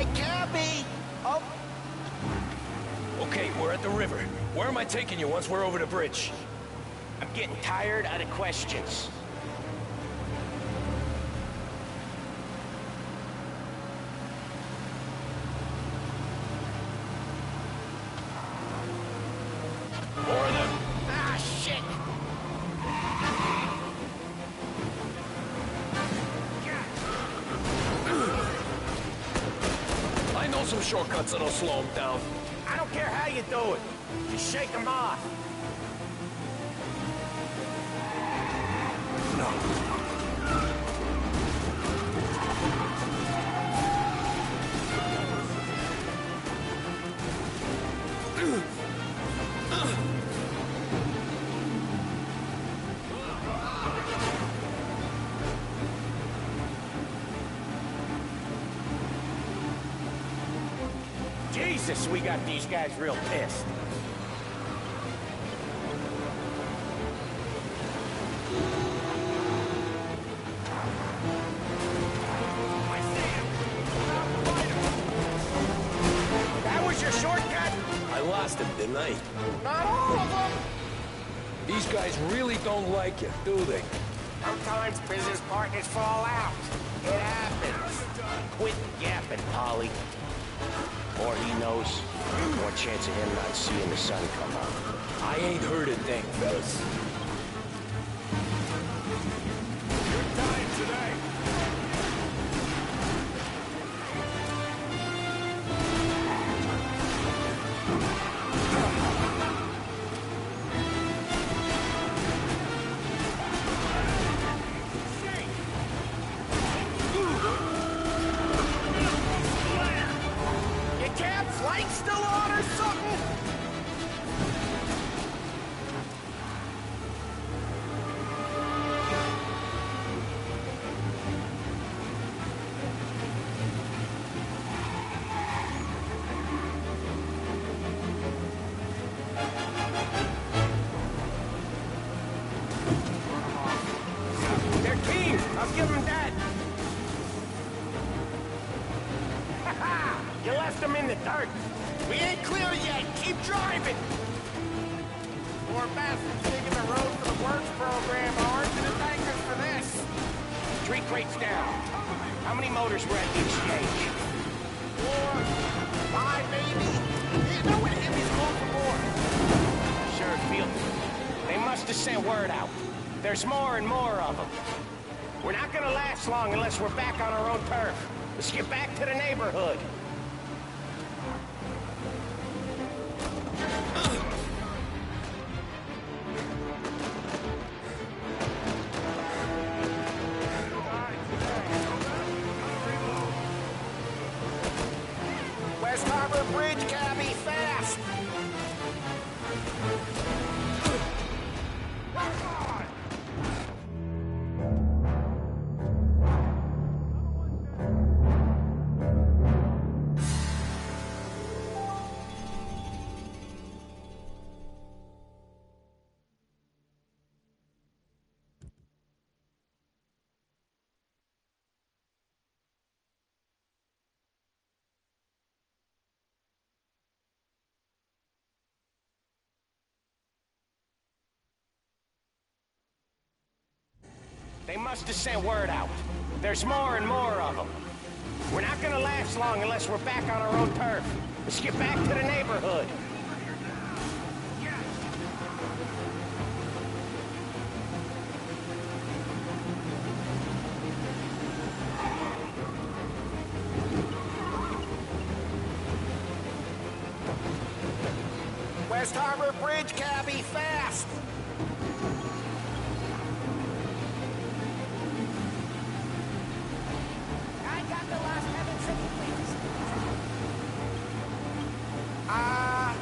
Hey, cabbie! Oh. Okay, we're at the river. Where am I taking you once we're over the bridge? I'm getting tired of the questions. More of them! Ah, shit! I know some shortcuts that'll slow them down. I don't care how you do it. Just shake them off. Jesus, we got these guys real pissed. That was your shortcut? I lost him, didn't I? Not all of them. These guys really don't like you, do they? Sometimes business partners fall out. It happens. Quit yapping, Polly. More he knows, more chance of him not seeing the sun come up. I ain't heard a thing, fellas. Good time today. Light still on or something? They're keen. I'll give them that. You left them in the dirt. We ain't clear yet. Keep driving. Poor bastards digging the road for the works program aren't gonna thank us for this. 3 crates down. How many motors were at the exchange? 4, 5 maybe. You know what hippies call for more. Sure feel it. They must have sent word out. There's more and more of them. We're not gonna last long unless we're back on our own turf. Let's get back to the neighborhood. West Harbor Bridge, cabbie, fast! They must have sent word out. There's more and more of them. We're not gonna last long unless we're back on our own turf. Let's get back to the neighborhood. West Harbor Bridge, cabbie, fast!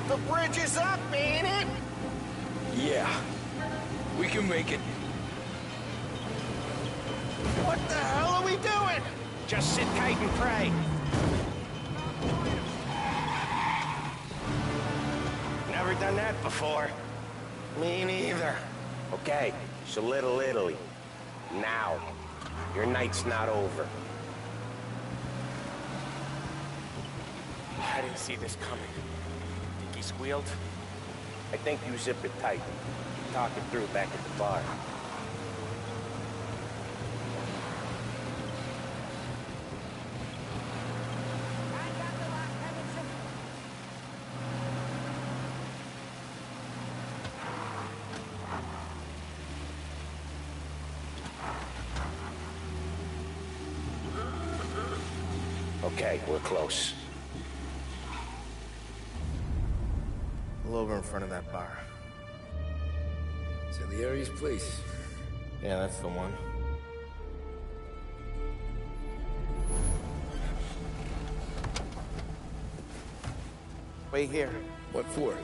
The bridge is up, ain't it? Yeah. We can make it. What the hell are we doing? Just sit tight and pray. Never done that before. Me neither. Okay, so Little Italy. Now. Your night's not over. I didn't see this coming. Think he squealed? I think you zip it tight. Talk it through back at the bar. Okay, we're close. Pull over in front of that bar. Salieri's place. Yeah, that's the one. Wait here. What for?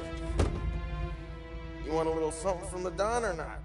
You want a little something from the Don or not?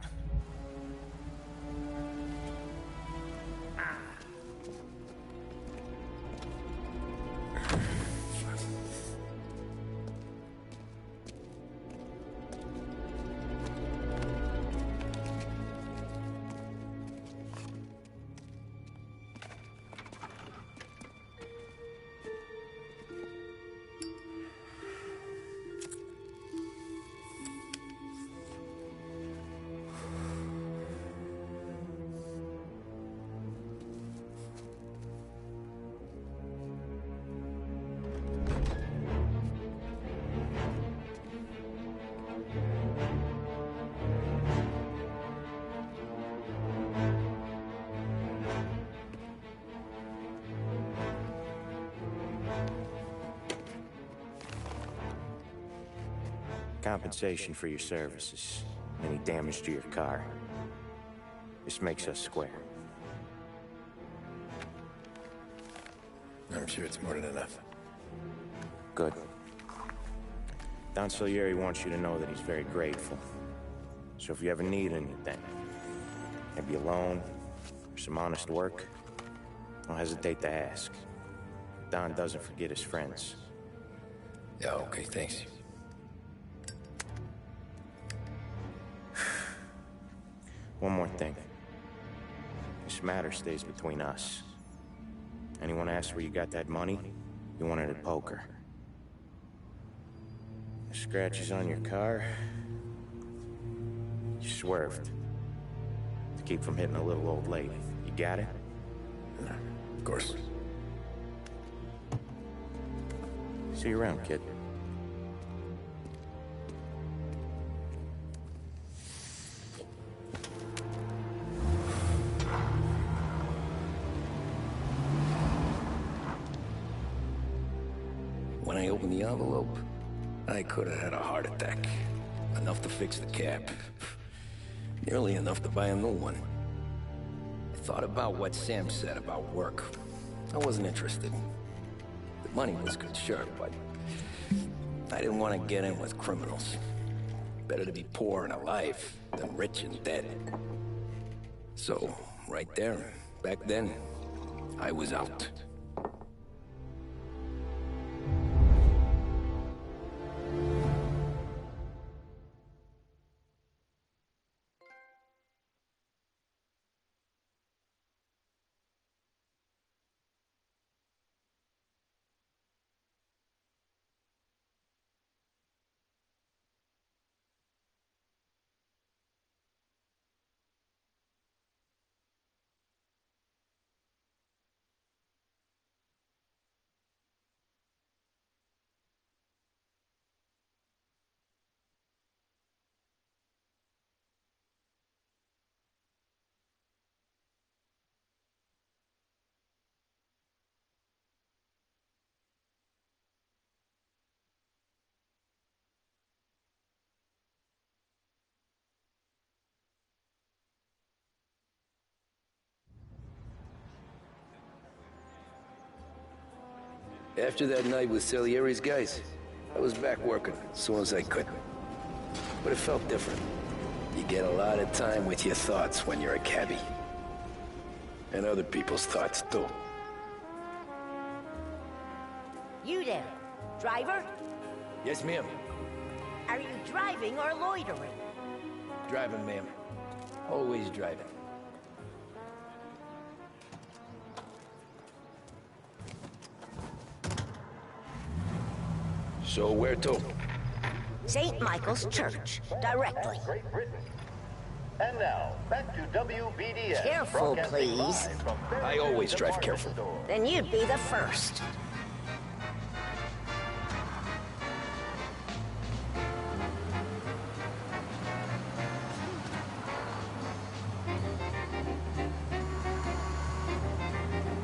Compensation for your services. Any damage to your car. This makes us square. I'm sure it's more than enough. Good. Don Salieri wants you to know that he's very grateful. So if you ever need anything, maybe a loan, or some honest work, don't hesitate to ask. Don doesn't forget his friends. Yeah, okay, thanks. One more thing. This matter stays between us. Anyone asks where you got that money, you want it at poker. The scratches on your car, you swerved. To keep from hitting a little old lady. You got it? Of course. See you around, kid. When I opened the envelope, I could have had a heart attack. Enough to fix the cab. Nearly enough to buy a new one. I thought about what Sam said about work. I wasn't interested. The money was good, sure, but I didn't want to get in with criminals. Better to be poor and alive than rich and dead. So, right there, back then, I was out. After that night with Salieri's guys, I was back working as soon as I could. But it felt different. You get a lot of time with your thoughts when you're a cabbie. And other people's thoughts, too. You there, driver? Yes, ma'am. Are you driving or loitering? Driving, ma'am. Always driving. So where to? St. Michael's Church, directly. Great Britain. And now, back to WBDS. Careful, broadcasting please. live from I always Fairview drive Department careful. Store. Then you'd be the first.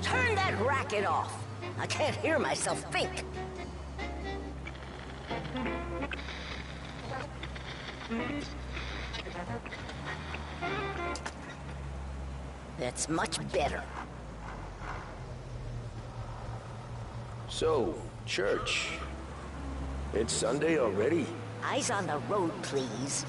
Turn that racket off. I can't hear myself think. That's much better. So, church. It's Sunday already? Eyes on the road, please.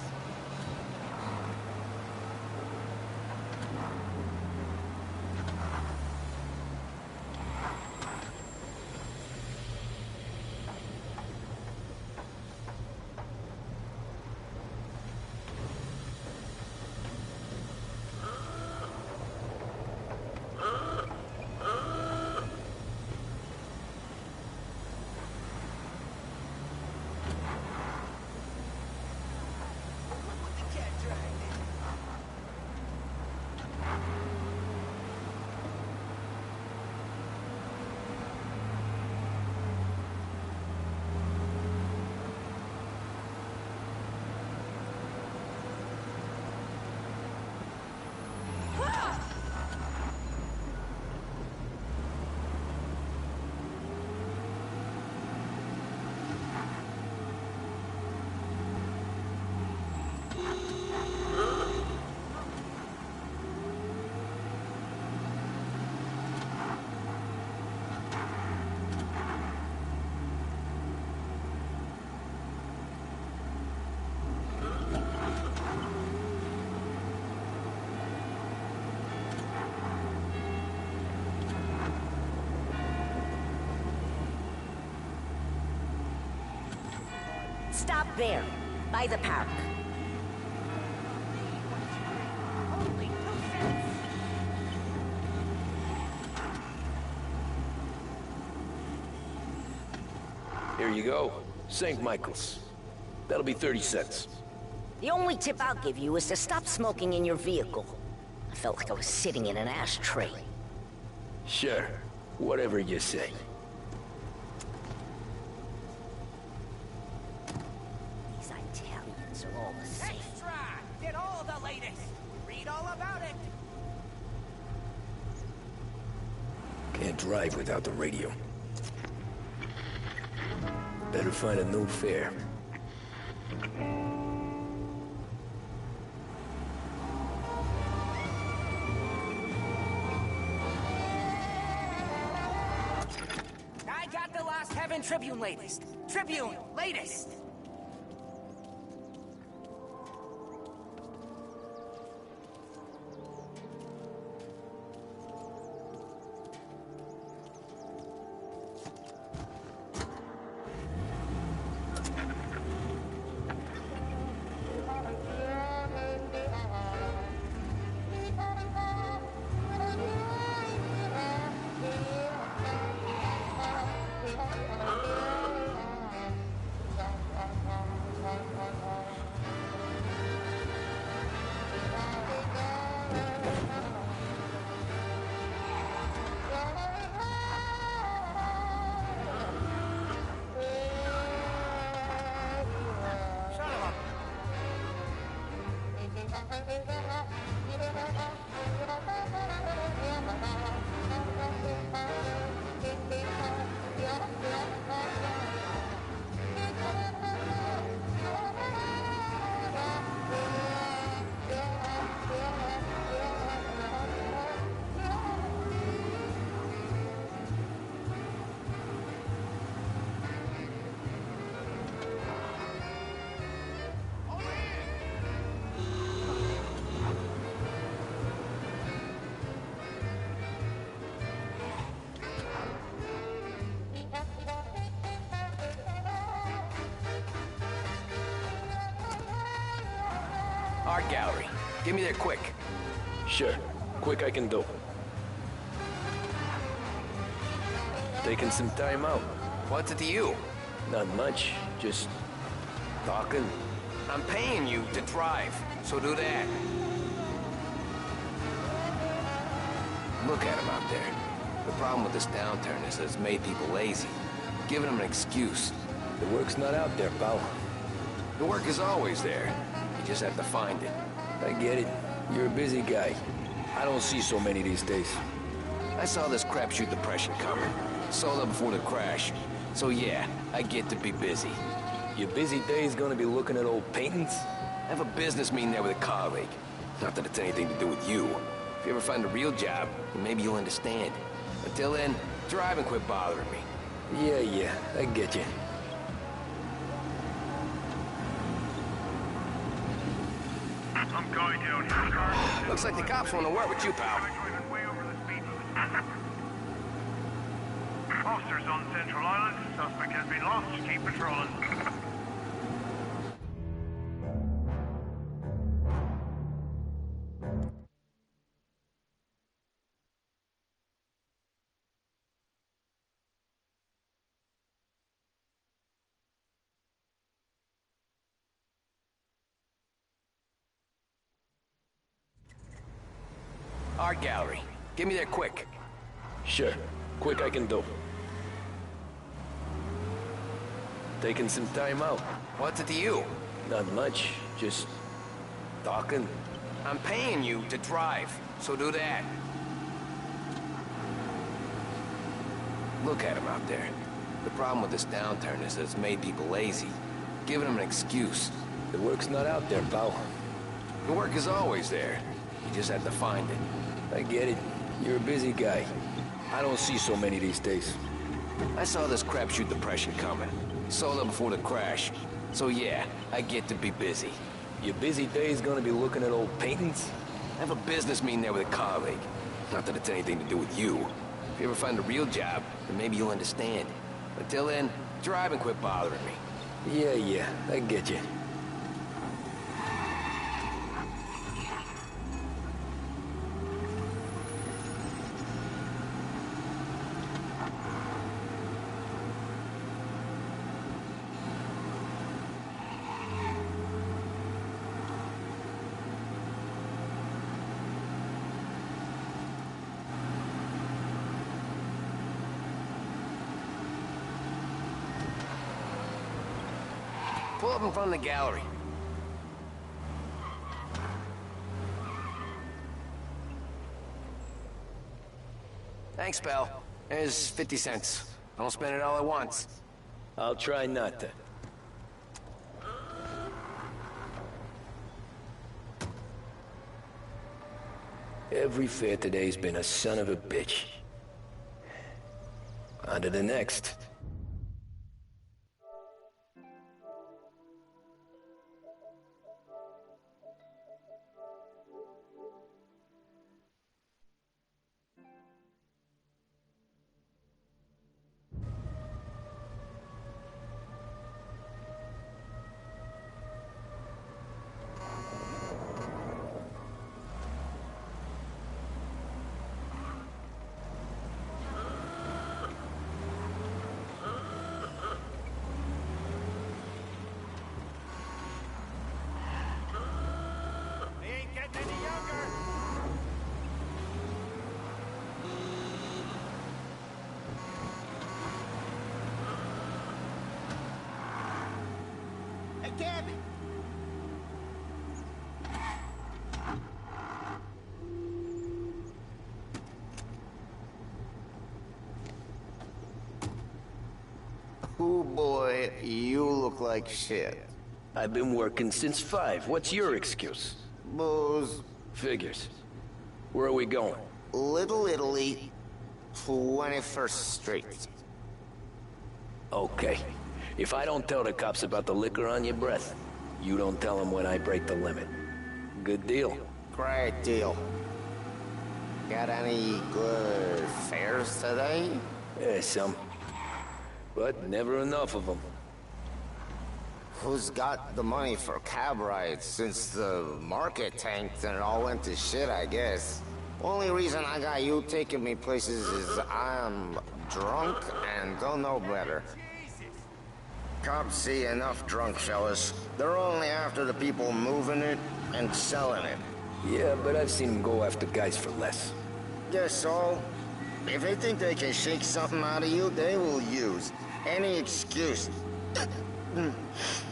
Stop there, by the park. Here you go. St. Michael's. That'll be 30 cents. The only tip I'll give you is to stop smoking in your vehicle. I felt like I was sitting in an ashtray. Sure. Whatever you say. These Italians are all the same. Extra! Get all the latest. Read all about it. Can't drive without the radio. Better find a new fare. I got the Lost Heaven Tribune latest. Tribune, latest. Art gallery. Get me there quick. Sure. Quick I can do. Taking some time out. What's it to you? Not much, just talking. I'm paying you to drive, so do that. Look at him out there. The problem with this downturn is that it's made people lazy, giving them an excuse. The work's not out there, pal. The work is always there. You just have to find it. I get it. You're a busy guy. I don't see so many these days. I saw this crapshoot depression coming. Sold up before the crash. So yeah, I get to be busy. Your busy day's gonna be looking at old paintings? I have a business meeting there with a colleague. Not that it's anything to do with you. If you ever find a real job, then maybe you'll understand. Until then, drive and quit bothering me. Yeah, I get you. I'm going down here. Looks like the cops want to work with you, pal. Officers on Central Island. Suspect has been lost. Keep patrolling. Art gallery. Get me there quick. Sure. Quick I can do. Taking some time out. What's it to you? Not much, just talking. I'm paying you to drive, so do that. Look at him out there. The problem with this downturn is that it's made people lazy, giving them an excuse. The work's not out there, pal. The work is always there. You just have to find it. I get it. You're a busy guy. I don't see so many these days. I saw this crapshoot depression coming. Sold up before the crash. So yeah, I get to be busy. Your busy day's gonna be looking at old paintings? I have a business meeting there with a colleague. Not that it's anything to do with you. If you ever find a real job, then maybe you'll understand. Until then, drive and quit bothering me. Yeah, I get you. Pull up in front of the gallery. Thanks, pal. There's 50 cents. Don't spend it all at once. I'll try not to. Every fare today's been a son of a bitch. On to the next. Ooh, boy, you look like shit. I've been working since 5. What's your excuse? Booze. Figures. Where are we going? Little Italy, 21st Street. Okay. If I don't tell the cops about the liquor on your breath, you don't tell them when I break the limit. Good deal. Great deal. Got any good fares today? Yeah, some. But never enough of them. Who's got the money for cab rides since the market tanked and it all went to shit, I guess? Only reason I got you taking me places is I'm drunk and don't know better. Cops see enough drunk fellas. They're only after the people moving it and selling it. Yeah, but I've seen them go after guys for less. Guess so. If they think they can shake something out of you, they will use any excuse.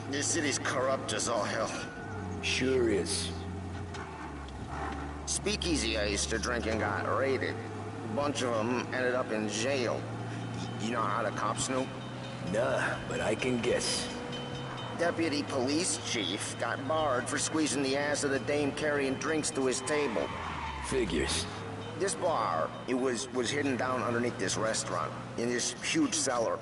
This city's corrupt as all hell. Sure is. Speakeasy I used to drink in got raided. A bunch of them ended up in jail. You know how the cops knew? Nah, but I can guess. Deputy police chief got barred for squeezing the ass of the dame carrying drinks to his table. Figures. This bar, it was hidden down underneath this restaurant, in this huge cellar.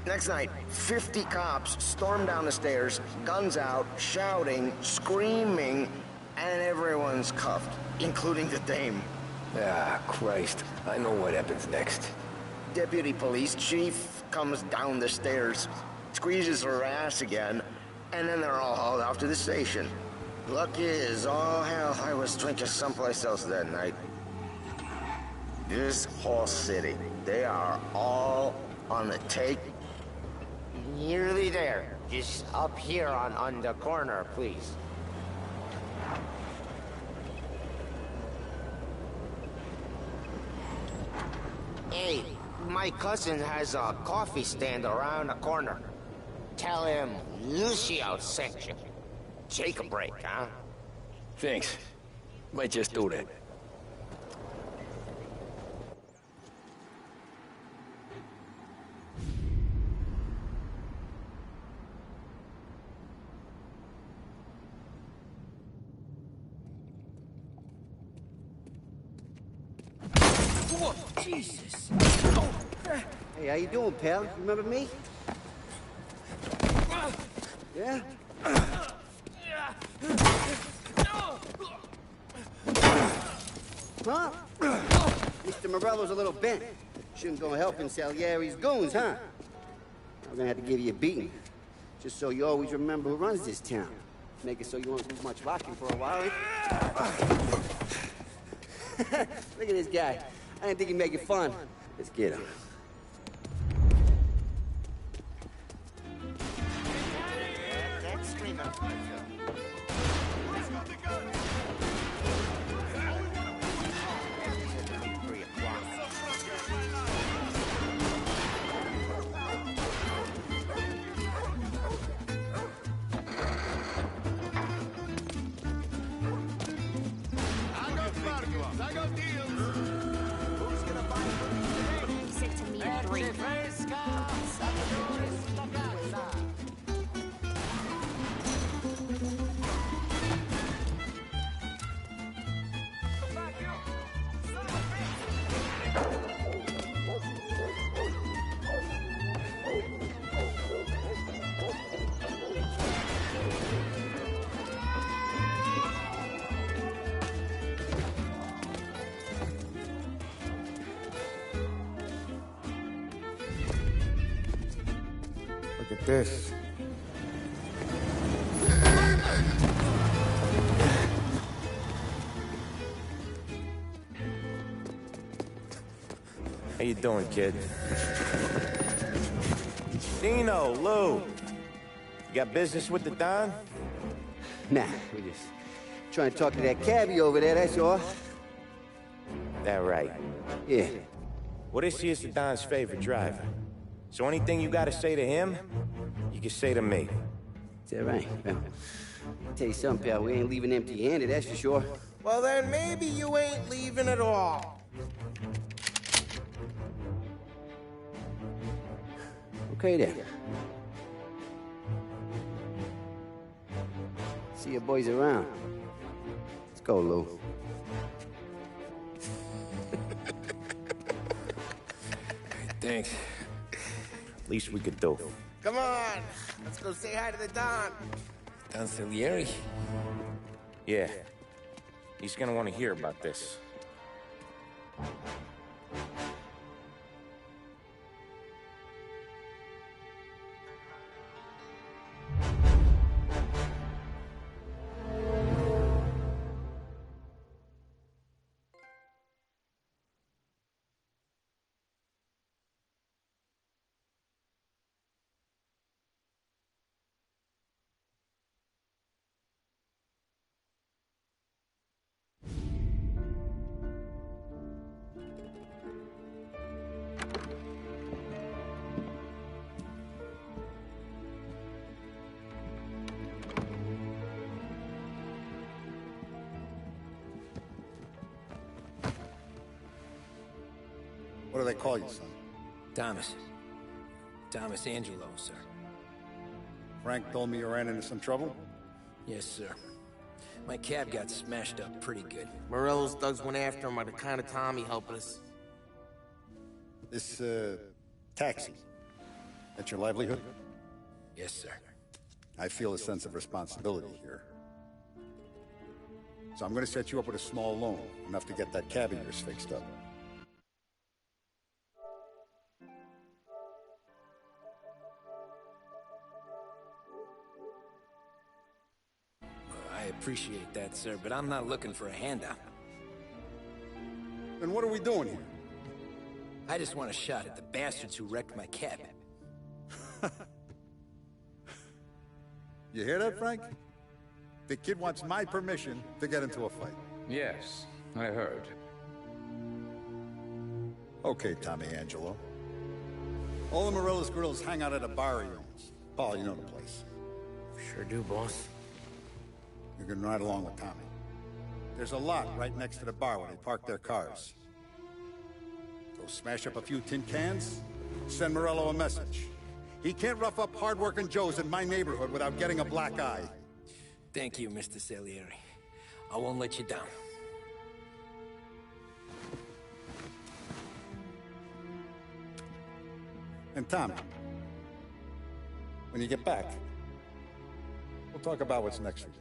Next night, 50 cops stormed down the stairs, guns out, shouting, screaming, and everyone's cuffed, including the dame. Ah, Christ. I know what happens next. Deputy police chief comes down the stairs, squeezes her ass again, and then they're all hauled off to the station. Lucky as all hell I was drinking someplace else that night. This whole city, they are all on the take. Nearly there. Just up here on the corner, please. Hey, my cousin has a coffee stand around the corner. Tell him Lucio sent you. Take a break, huh? Thanks. Might just do that. Whoa, Jesus! Hey, how you doing, pal? Remember me? Yeah? Huh? Mr. Morello's a little bent. Shouldn't go helping Salieri's goons, huh? I'm gonna have to give you a beating. Just so you always remember who runs this town. Make it so you won't do much rocking for a while. Look at this guy. I didn't think he'd make it fun. Let's get him. Look at this. How you doing, kid? Dino, Lou. You got business with the Don? Nah, we just trying to talk to that cabbie over there, that's all. That right. Yeah. Well, this here's the Don's favorite driver. So anything you gotta say to him, you can say to me. Is that right? Well, I'll tell you something, pal. We ain't leaving empty-handed, that's for sure. Well, then maybe you ain't leaving at all. Okay, then. See your boys around. Let's go, Lou. Thanks. Least we could do. Come on, let's go say hi to the Don. Don Salieri? Yeah. He's gonna want to hear about this. call you, son? Thomas. Thomas Angelo, sir. Frank told me you ran into some trouble? Yes, sir. My cab got smashed up pretty good. Morello's thugs went after him by the kind of time he helped us. This, taxi. That's your livelihood? Yes, sir. I feel a sense of responsibility here. So I'm gonna set you up with a small loan, enough to get that cab of yours fixed up. I appreciate that, sir, but I'm not looking for a handout. Then what are we doing here? I just want a shot at the bastards who wrecked my cab. You hear that, Frank? The kid wants my permission to get into a fight. Yes, I heard. Okay, Tommy Angelo. All the Morello's girls hang out at a bar he owns. Paul, you know the place. Sure do, boss. You can ride along with Tommy. There's a lot right next to the bar where they park their cars. Go smash up a few tin cans, send Morello a message. He can't rough up hard-working Joes in my neighborhood without getting a black eye. Thank you, Mr. Salieri. I won't let you down. And Tom, when you get back, we'll talk about what's next for you.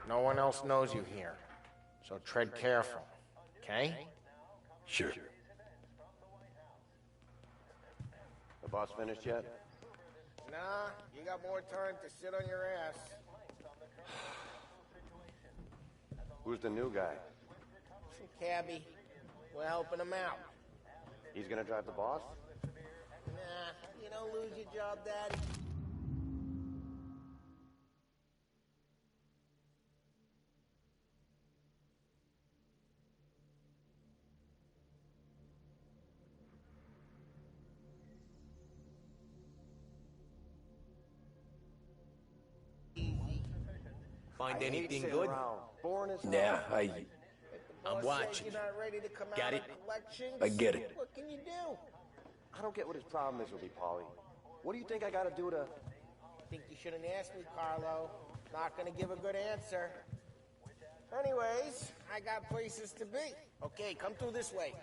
No one else knows you here, so tread careful, okay? Sure. The boss finished yet? Nah, you got more time to sit on your ass. Who's the new guy? Some cabbie. We're helping him out. He's gonna drive the boss? Nah, you don't lose your job, Daddy. Find anything good? Yeah, I'm watching. Got it? I get it. What can you do? I don't get what his problem is with me, Paulie. What do you think I gotta do to... Think you shouldn't ask me, Carlo. Not gonna give a good answer. Anyways, I got places to be. Okay, come through this way.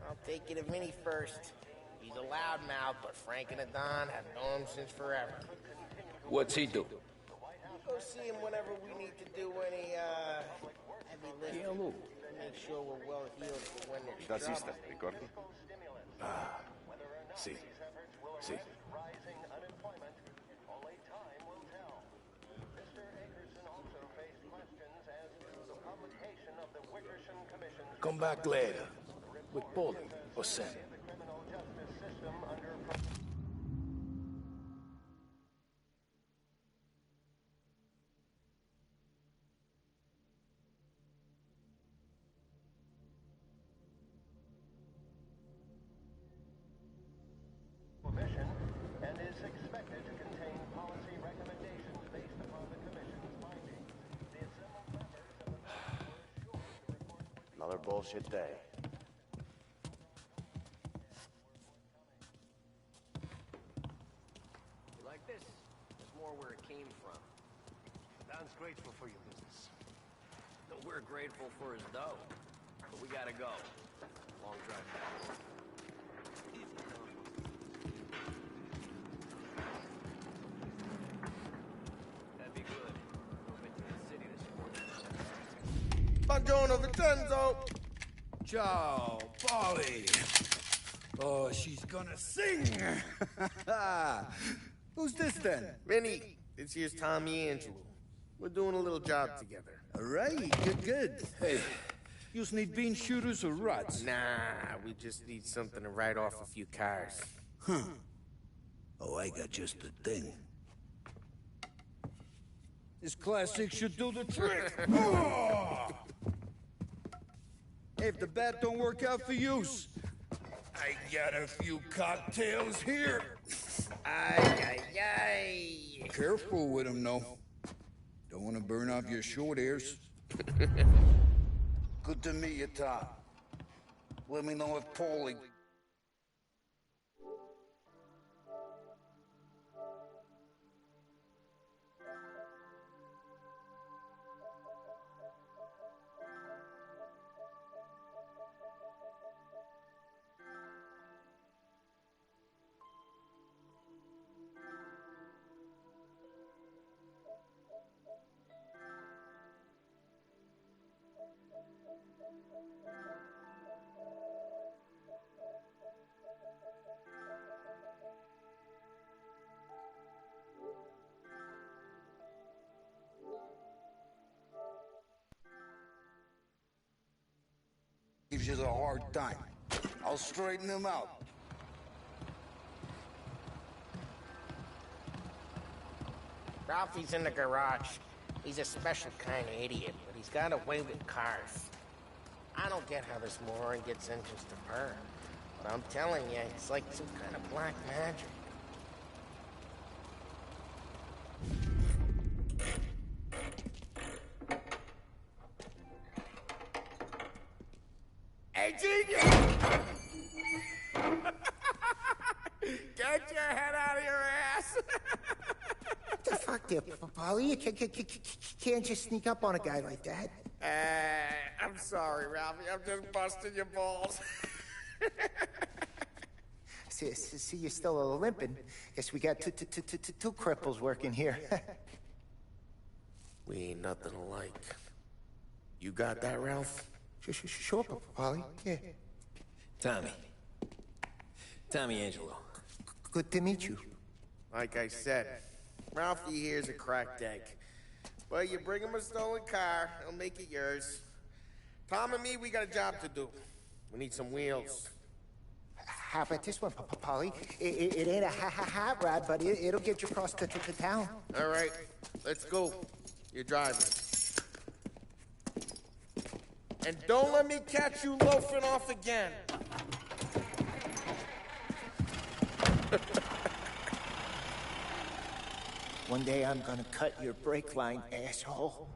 I'll take you to Vinny first. He's a loudmouth, but Frank and the Don have known him since forever. What's he do? Go see him whenever we need to do any, heavy lifting. Make sure we're well healed for when there's trouble. ricordi? Ah, sì, sì. Come back later with Paulie or Sam. And is expected to contain policy recommendations based upon the Commission's findings. The assembled members of the board were sure to report... Another bullshit day. You like this? There's more where it came from. Don's grateful for your business. We're grateful for his dough. But we gotta go. Long drive back. Buongiorno, Vincenzo! Ciao, Polly. Oh, she's gonna sing. Who's this then? Vinny, this here's Tommy Angelo. We're doing a little job together. All right, good. Hey, you need bean shooters or rods? Nah, we just need something to write off a few cars. Huh. Oh, I got just the thing. This classic should do the trick. Oh! If the bat don't work out for you, I got a few cocktails here. Ay. Careful with them, though. Don't want to burn off your short hairs. Good to meet you, Tom. Let me know if Paulie... gives you the hard time. I'll straighten him out. Ralphie's in the garage. He's a special kind of idiot, but he's got a way with cars. I don't get how this moron gets engines to burn. But I'm telling you, it's like some kind of black magic. Hey, genius! Get your head out of your ass! What the fuck there, Paulie? You can't just sneak up on a guy like that. I'm sorry, Ralphie. I'm just busting your balls. See, you're still limping. Guess we got two cripples working here. We ain't nothing alike. You got that, Ralph? Sure, Paulie. Yeah. Tommy Angelo. Good to meet you. Like I said, Ralphie here's a cracked egg. But you bring him a stolen car, he'll make it yours. Tom and me, we got a job to do. We need some wheels. How about this one, Paulie? It ain't a hot rod, but it'll get you across to town. All right, let's go. You're driving. And don't let me catch you loafing off again. One day I'm gonna cut your brake line, asshole.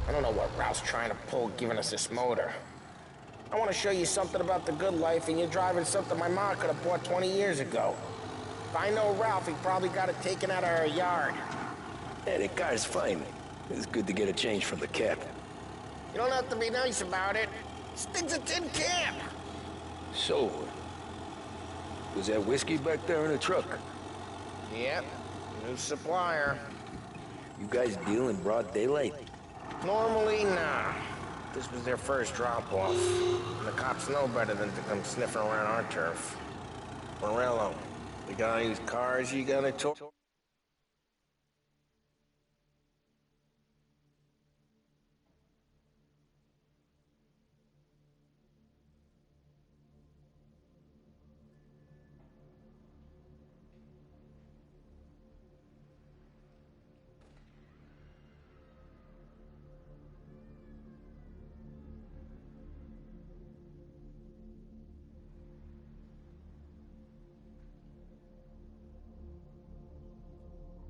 I don't know what Ralph's trying to pull giving us this motor. I want to show you something about the good life, and you're driving something my mom could have bought 20 years ago. If I know Ralph, he probably got it taken out of our yard. Yeah, that car's fine. It's good to get a change from the cap. You don't have to be nice about it. This thing's a tin can. So, was that whiskey back there in the truck? Yep, new supplier. You guys deal in broad daylight? Normally, nah. This was their first drop-off. And the cops know better than to come sniffing around our turf. Morello, you got any cars you gotta talk?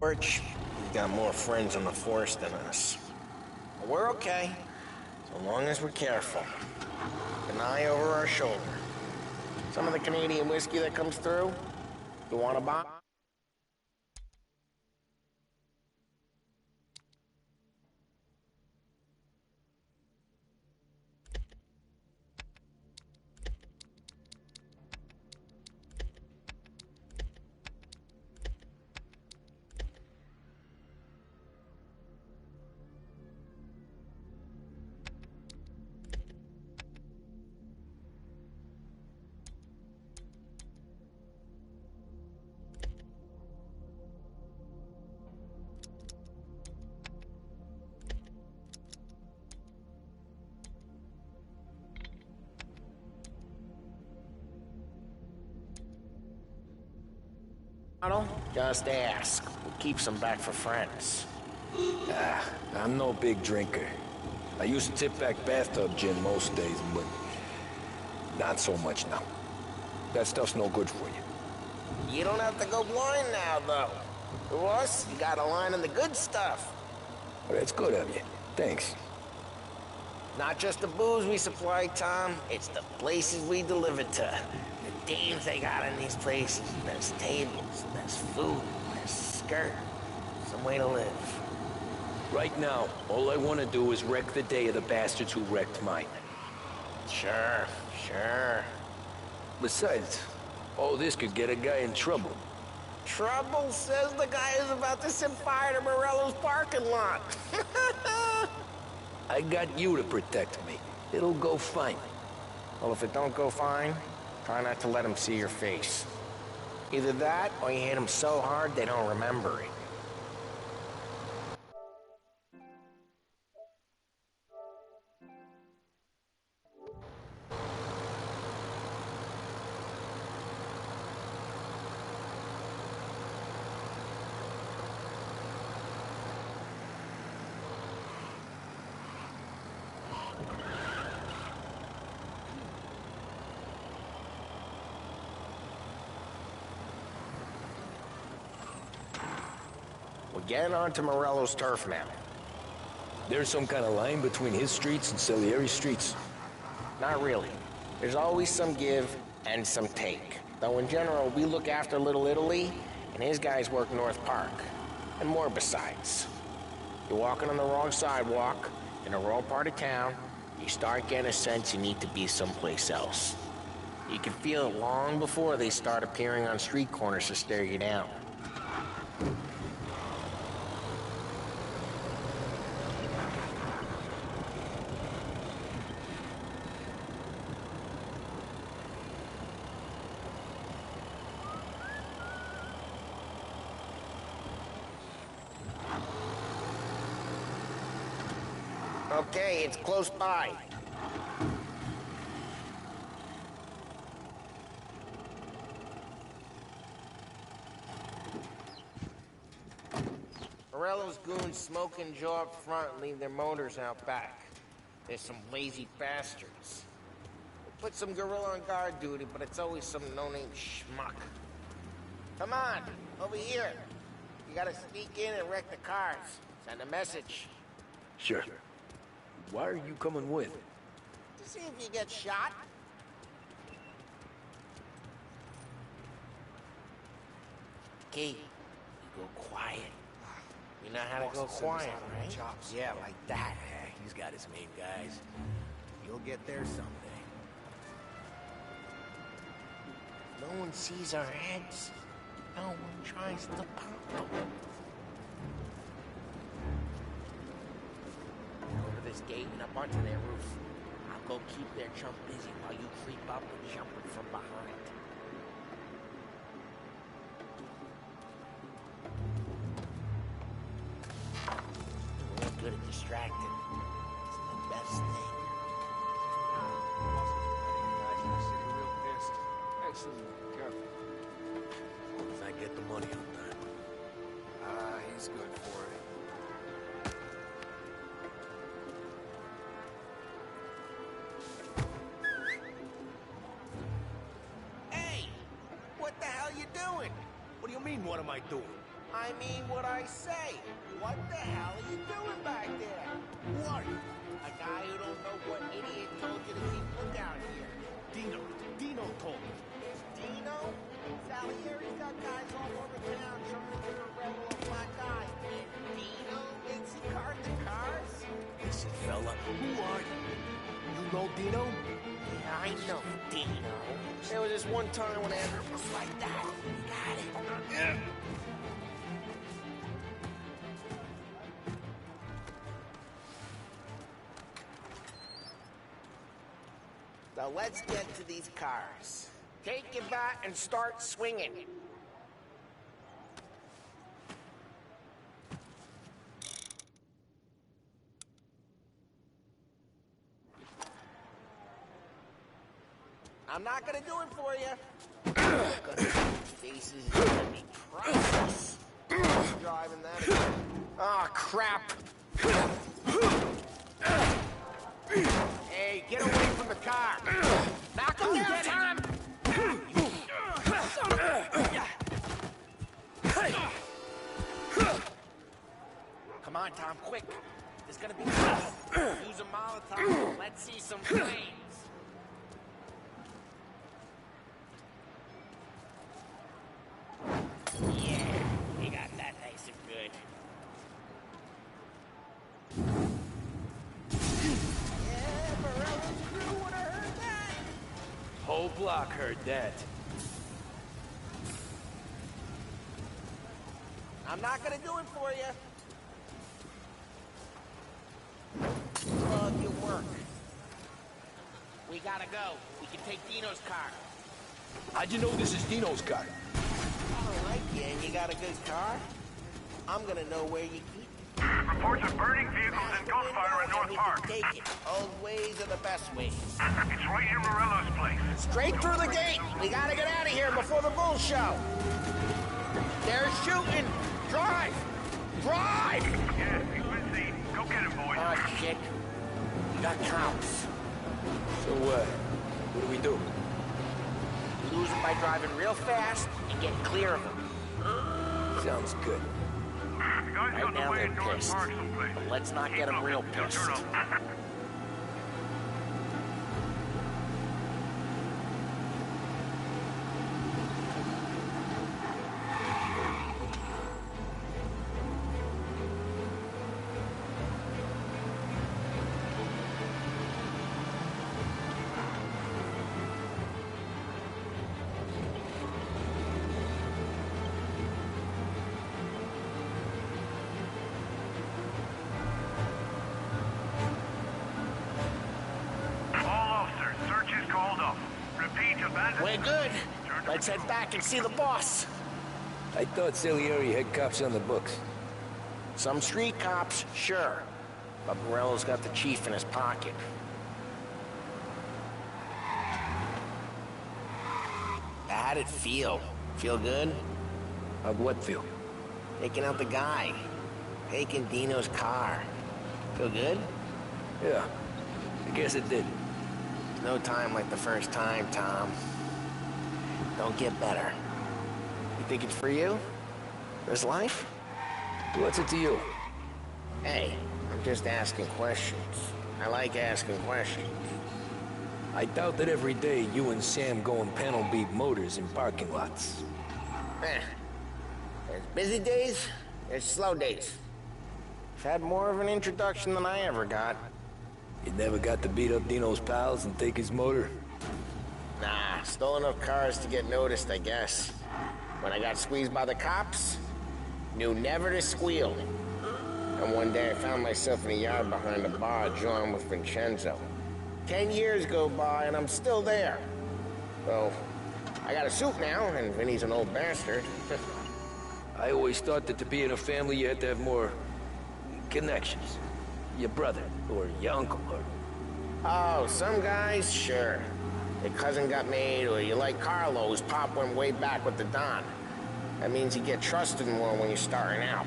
Birch, we've got more friends on the force than us. But we're okay, so long as we're careful. An eye over our shoulder. Some of the Canadian whiskey that comes through, you want to buy? Just ask. We'll keep some back for friends. I'm no big drinker. I used to tip back bathtub gin most days, but not so much now. That stuff's no good for you. You don't have to go blind now, though. To us, you got a line on the good stuff. Well, that's good of you. Thanks. Not just the booze we supply, Tom. It's the places we deliver to. The dames they got in these places. There's tables, there's food, there's skirt. Some way to live. Right now, all I want to do is wreck the day of the bastards who wrecked mine. Sure, sure. Besides, all this could get a guy in trouble. Trouble says the guy is about to set fire to Morello's parking lot. I got you to protect me. It'll go fine. Well, if it don't go fine, try not to let him see your face. Either that, or you hit him so hard they don't remember it. We're getting onto Morello's turf now. There's some kind of line between his streets and Salieri's streets? Not really. There's always some give and some take. Though in general, we look after Little Italy, and his guys work North Park. And more besides. You're walking on the wrong sidewalk, in the wrong part of town, you start getting a sense you need to be someplace else. You can feel it long before they start appearing on street corners to stare you down. Okay, it's close by. Morello's goons smoke and jaw up front and leave their motors out back. There's some lazy bastards. We put some gorilla on guard duty, but it's always some no-name schmuck. Come on, over here. You gotta sneak in and wreck the cars. Send a message. Sure. Why are you coming with? To see if you get shot. Key, you go quiet. You know how to go quiet, right? Yeah, like that. He's got his main guys. You'll get there someday. No one sees our heads. No one tries to pop them. Go to this gate and up onto their roof. I'll go keep their chump busy while you creep up and jump it from behind. We're good at distracting. It's the best thing. Excellent. Careful. If I get the money on time. He's good for it. Hey! What the hell you doing? What do you mean, what am I doing? I mean what I say. What the hell are you doing back there? What? A guy who don't know what idiot told you to keep lookout here. Dino told me. Dino? Salieri's got guys all over town trying to get a rebel a black eye. And Dino makes he cart the cars? Listen, fella, who are you? You know Dino? Yeah, I know Dino. There was this one time when Andrew was like that. Got it. Yeah. Now let's get to these cars. Take your bat and start swinging. I'm not gonna do it for you. Faces is gonna be priceless. Driving that again. Oh, crap. Hey, get away from the car. Knock him down, Tom. Come on, Tom, quick. There's gonna be trouble. use a Molotov. Let's see some flames. Yeah, we got that nice and good. Yeah, Morello's crew would have heard that. Whole block heard that. I'm not gonna do it for you. Plug your work. We gotta go. We can take Dino's car. How'd you know this is Dino's car? I don't like you, and you got a good car. I'm gonna know where you keep it. Reports of burning vehicles and gunfire in North Park. Take it. Old ways are the best ways. It's right near Morello's place. Straight through the gate. We gotta get out of here before the bulls show. They're shooting. Drive! Drive! Yeah, he's been seen. Go get him, boys. Oh, shit. We got cops. So, what do we do? Lose them by driving real fast and get clear of them. Sounds good. The guy's Right on the now way they're in North pissed. Park someplace. But let's not get them real He'll pissed. turn up. We're good. Let's head back and see the boss. I thought Salieri had cops on the books. Some street cops, sure. But Morello's got the chief in his pocket. How'd it feel? Feel good? How'd what feel? Taking out the guy. Taking Dino's car. Feel good? Yeah, I guess it did. No time like the first time, Tom. Don't get better. You think it's for you? This life? What's it to you? Hey, I'm just asking questions. I like asking questions. I doubt that every day you and Sam go and panel beat motors in parking lots. There's busy days, there's slow days. I've had more of an introduction than I ever got. You never got to beat up Dino's pals and take his motor? Nah, stole enough cars to get noticed, I guess. When I got squeezed by the cops, knew never to squeal. And one day I found myself in a yard behind a bar drawing with Vincenzo. 10 years go by and I'm still there. So, I got a suit now, and Vinny's an old bastard. I always thought that to be in a family you had to have more connections. Your brother, or your uncle, or... Oh, some guys, sure. Your cousin got made, or you like Carlo's pop went way back with the Don. That means you get trusted more when you're starting out.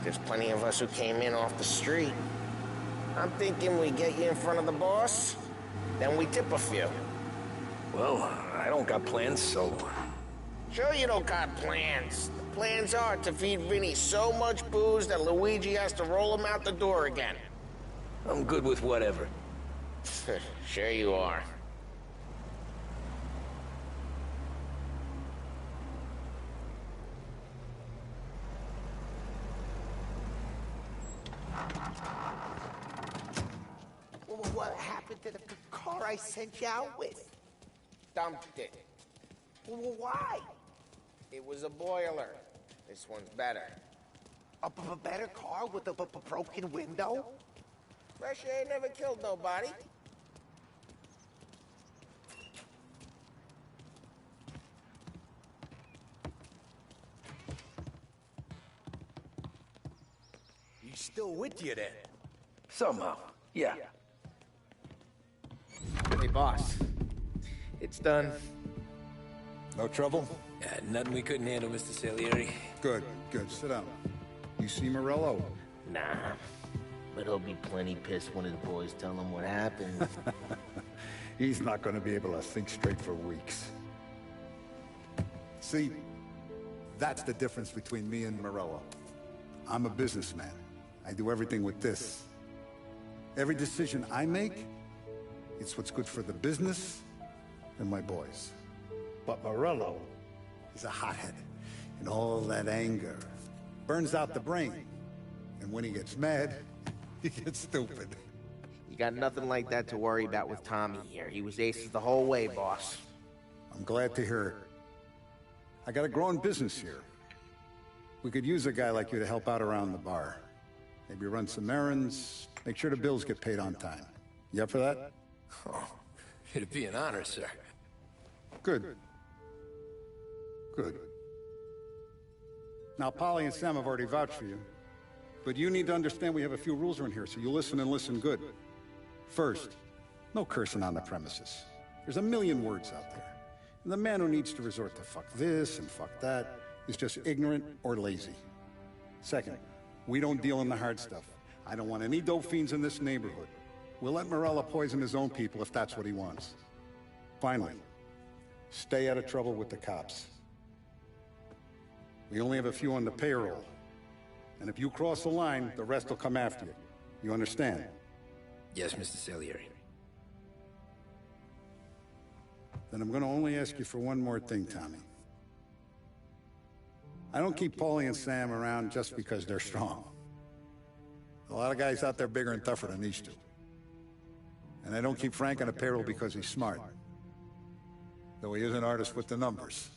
There's plenty of us who came in off the street. I'm thinking we get you in front of the boss, then we tip a few. Well, I don't got plans, so... Sure you don't got plans. The plans are to feed Vinny so much booze that Luigi has to roll him out the door again. I'm good with whatever. Sure you are. What happened to the car I sent you out with? Dumped it. Why? It was a boiler. This one's better. A better car with a broken window? Fresh air never killed nobody. He's still with you then? Somehow, yeah. Hey, boss. It's done. No trouble? Yeah, nothing we couldn't handle, Mr. Salieri. Good, good. Sit down. You see Morello? Nah. But he'll be plenty pissed when his boys tell him what happened. He's not going to be able to think straight for weeks. See, that's the difference between me and Morello. I'm a businessman. I do everything with this. Every decision I make, it's what's good for the business and my boys. But Morello is a hothead, and all that anger burns out the brain. And when he gets mad, he gets stupid. You got nothing like that to worry about with Tommy here. He was aces the whole way, boss. I'm glad to hear it. I got a growing business here. We could use a guy like you to help out around the bar. Maybe run some errands, make sure the bills get paid on time. You up for that? Oh, it'd be an honor, sir. Good. Good. Now, Polly and Sam have already vouched for you. But you need to understand we have a few rules around here, so you listen and listen good. First, no cursing on the premises. There's a million words out there. And the man who needs to resort to fuck this and fuck that is just ignorant or lazy. Second, we don't deal in the hard stuff. I don't want any dope fiends in this neighborhood. We'll let Morello poison his own people if that's what he wants. Finally, stay out of trouble with the cops. We only have a few on the payroll. And if you cross the line, the rest will come after you. You understand? Yes, Mr. Salieri. Then I'm gonna only ask you for one more thing, Tommy. I don't keep Paulie and Sam around just because they're strong. A lot of guys out there bigger and tougher than these two. And I don't keep Frank on a payroll because he's smart. Though he is an artist with the numbers.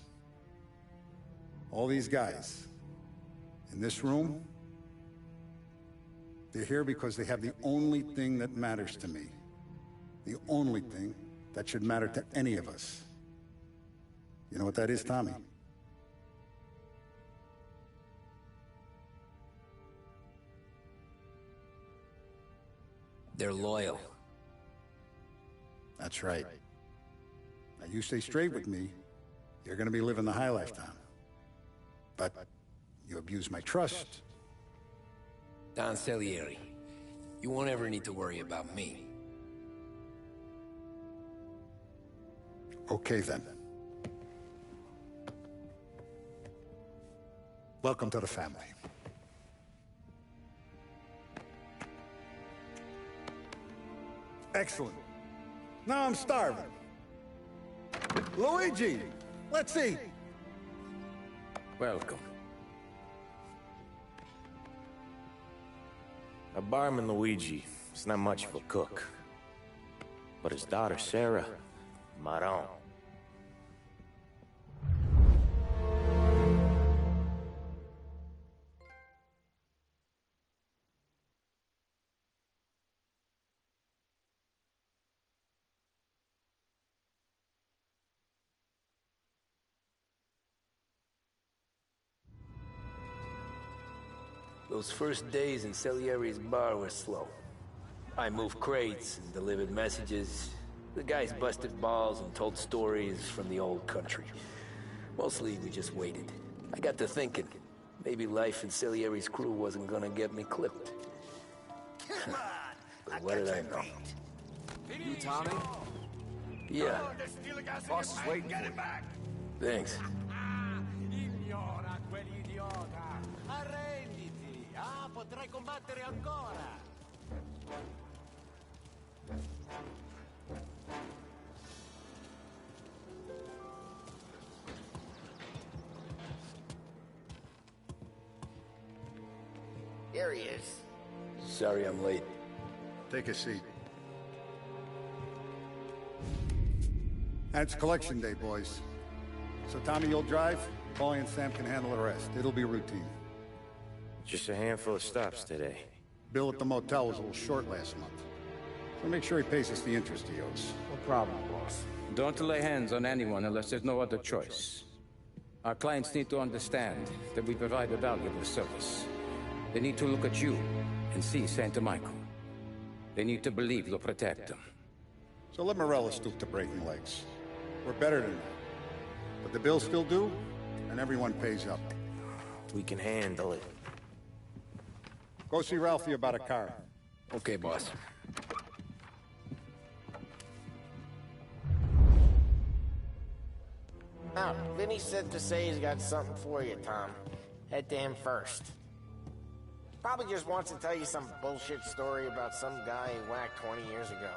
All these guys in this room, they're here because they have the only thing that matters to me. The only thing that should matter to any of us. You know what that is, Tommy? They're loyal. That's right. Now you stay straight with me, you're gonna be living the high life, Tom. But you abuse my trust. Don Salieri, you won't ever need to worry about me. Okay, then. Welcome to the family. Excellent. Now I'm starving. Luigi, let's eat. Welcome. Our barman Luigi is not much of a cook. But his daughter Sarah, Maron. Those first days in Salieri's bar were slow. I moved crates and delivered messages. The guys busted balls and told stories from the old country. Mostly, we just waited. I got to thinking, maybe life in Salieri's crew wasn't gonna get me clipped. But what did I know? You Tommy? Yeah. Boss is waiting for you. Thanks. Ignora quell'idiota! Arrenditi! Ah, potrai combattere ancora! There he is. Sorry I'm late. Take a seat. And it's collection day, boys. So Tommy, you'll drive. Paulie and Sam can handle the rest. It'll be routine. Just a handful of stops today. Bill at the motel was a little short last month. So make sure he pays us the interest he owes. No problem, boss. Don't lay hands on anyone unless there's no other choice. Our clients need to understand that we provide a valuable service. They need to look at you and see Santa Michael. They need to believe you'll protect them. So let Morello stoop to breaking legs. We're better than that. But the bills still due, and everyone pays up. We can handle it. Go see Ralphie about a car. Okay, boss. Now, Vinny said to say he's got something for you, Tom. Head to him first. Probably just wants to tell you some bullshit story about some guy he whacked 20 years ago.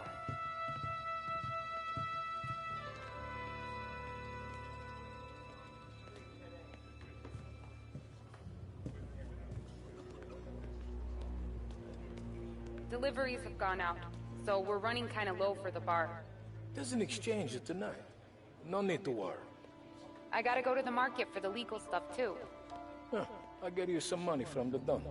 Deliveries have gone out, so we're running kind of low for the bar. There's an exchange tonight. No need to worry. I gotta go to the market for the legal stuff, too. Huh, I'll get you some money from the Don.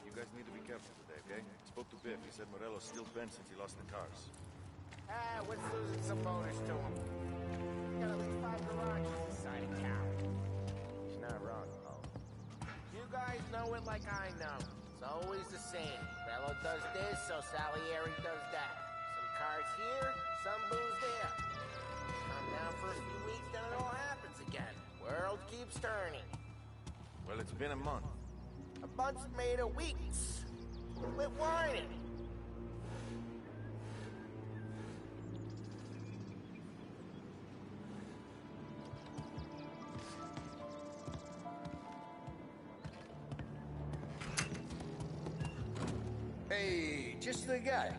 You guys need to be careful today, okay? Spoke to Biff. He said Morello's still bent since he lost the cars. Ah, what's losing some motors to him? Got at least 5 garages inside of town. He's not wrong, though. You guys know it like I know. It's always the same. Bello does this, so Salieri does that. Some cars here, some booze there. Calm down for a few weeks, then it all happens again. World keeps turning. Well, it's been a month. A month's made of weeks. Quit whining. Hey, just the guy.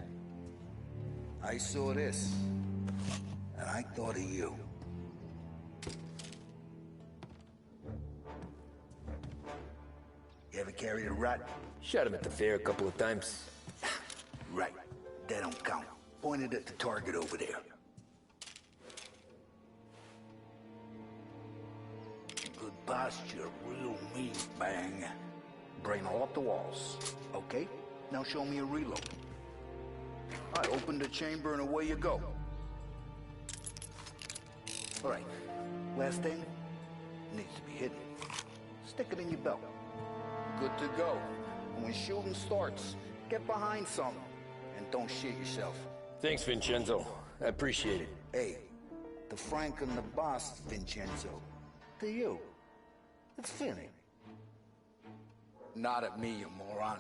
I saw this, and I thought of you. You ever carried a rat? Shot him at the fair a couple of times. Right. That don't count. Pointed at the target over there. Good posture, real meat bang. Brain all up the walls. Okay, now show me a reload. I open the chamber and away you go. All right, last thing, needs to be hidden. Stick it in your belt. Good to go. And when shooting starts, get behind something and don't shit yourself. Thanks, Vincenzo. I appreciate it. Hey, the Frank and the boss, Vincenzo. To you. It's Finny. Not at me, you moron.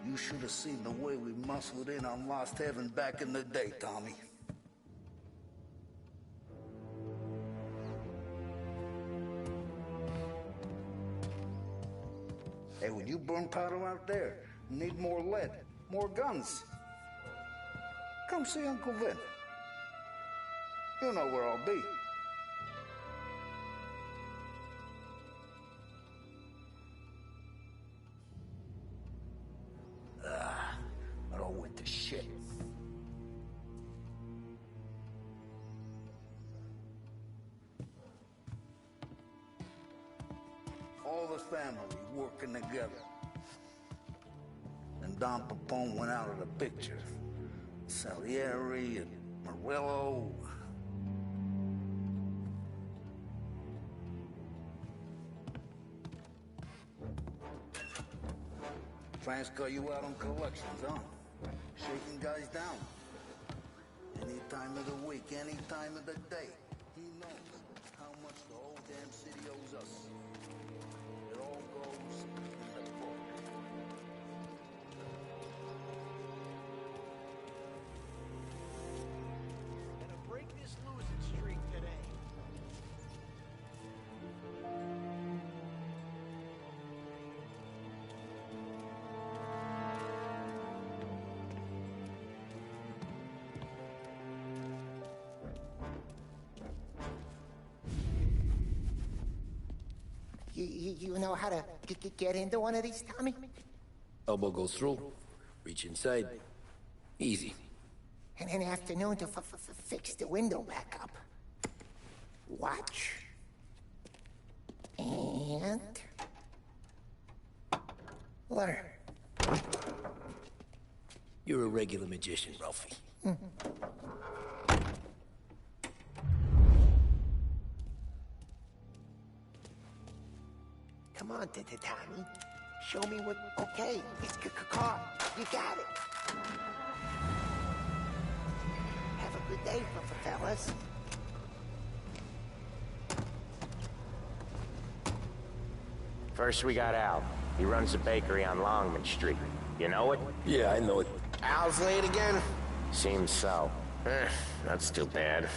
You should have seen the way we muscled in on Lost Heaven back in the day, Tommy. Hey, when you burn powder out there, you need more lead, more guns. Come see Uncle Vin. You know where I'll be. It all went to shit. All the family working together. And Don Pepone went out of the picture. Salieri and Morello. Frank's got you out on collections, huh? Shaking guys down. Any time of the week, any time of the day. He knows how much the whole damn city owes us. It all goes in the book. Gonna break this losing streak today. You know how to get into one of these, Tommy? Elbow goes through. Reach inside. Easy. And an afternoon to fix the window back up. Watch. And... learn. You're a regular magician, Ralphie. Come on, Tommy. Show me what... Okay, it's car. You got it. Have a good day, fellas. First we got Al. He runs a bakery on Longman Street. You know it? Yeah, I know it. Al's late again? Seems so. That's too bad.